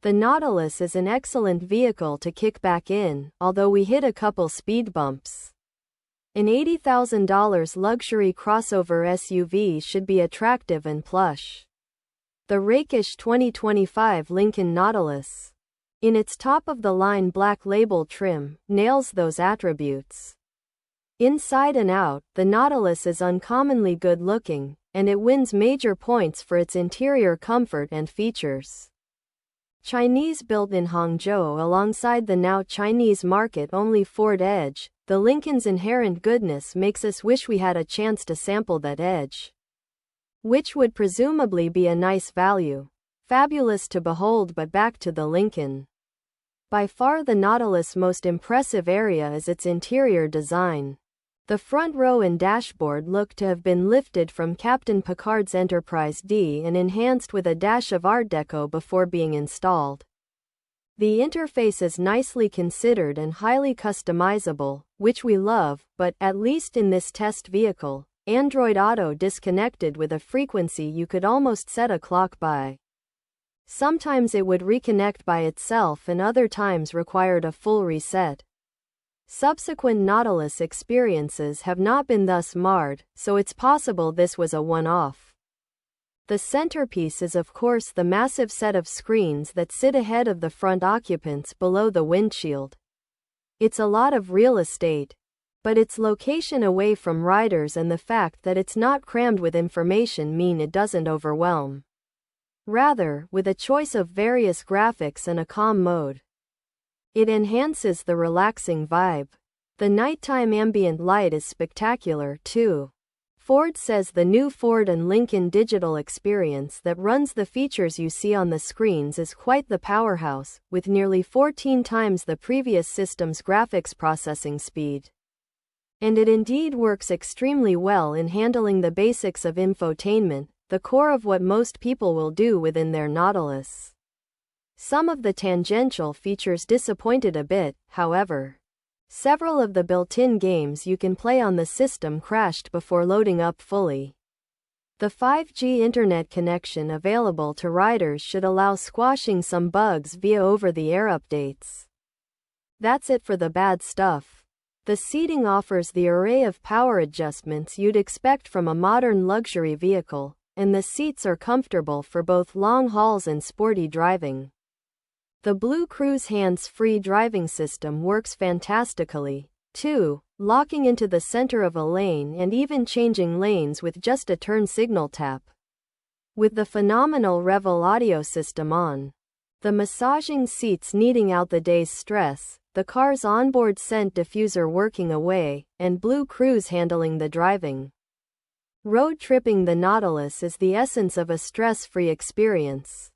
The Nautilus is an excellent vehicle to kick back in, although we hit a couple speed bumps. An $80,000 luxury crossover SUV should be attractive and plush. The rakish 2025 Lincoln Nautilus, in its top-of-the-line black label trim, nails those attributes. Inside and out, the Nautilus is uncommonly good-looking, and it wins major points for its interior comfort and features. Chinese built in Hangzhou alongside the now Chinese market-only Ford Edge, the Lincoln's inherent goodness makes us wish we had a chance to sample that Edge, which would presumably be a nice value. Fabulous to behold, but back to the Lincoln. By far the Nautilus' most impressive area is its interior design. The front row and dashboard look to have been lifted from Captain Picard's Enterprise D and enhanced with a dash of Art Deco before being installed. The interface is nicely considered and highly customizable, which we love, but, at least in this test vehicle, Android Auto disconnected with a frequency you could almost set a clock by. Sometimes it would reconnect by itself and other times required a full reset. Subsequent Nautilus experiences have not been thus marred, so it's possible this was a one-off. The centerpiece is of course the massive set of screens that sit ahead of the front occupants below the windshield. It's a lot of real estate, but its location away from riders and the fact that it's not crammed with information mean it doesn't overwhelm. Rather, with a choice of various graphics and a calm mode, it enhances the relaxing vibe. The nighttime ambient light is spectacular, too. Ford says the new Ford and Lincoln digital experience that runs the features you see on the screens is quite the powerhouse, with nearly 14 times the previous system's graphics processing speed. And it indeed works extremely well in handling the basics of infotainment, the core of what most people will do within their Nautilus. Some of the tangential features disappointed a bit, however. Several of the built-in games you can play on the system crashed before loading up fully. The 5G internet connection available to riders should allow squashing some bugs via over-the-air updates. That's it for the bad stuff. The seating offers the array of power adjustments you'd expect from a modern luxury vehicle, and the seats are comfortable for both long hauls and sporty driving. The Blue Cruise hands-free driving system works fantastically, too, locking into the center of a lane and even changing lanes with just a turn signal tap. With the phenomenal Revel audio system on the massaging seats needing out the day's stress, the car's onboard scent diffuser working away, and Blue Cruise handling the driving. Road tripping the Nautilus is the essence of a stress-free experience.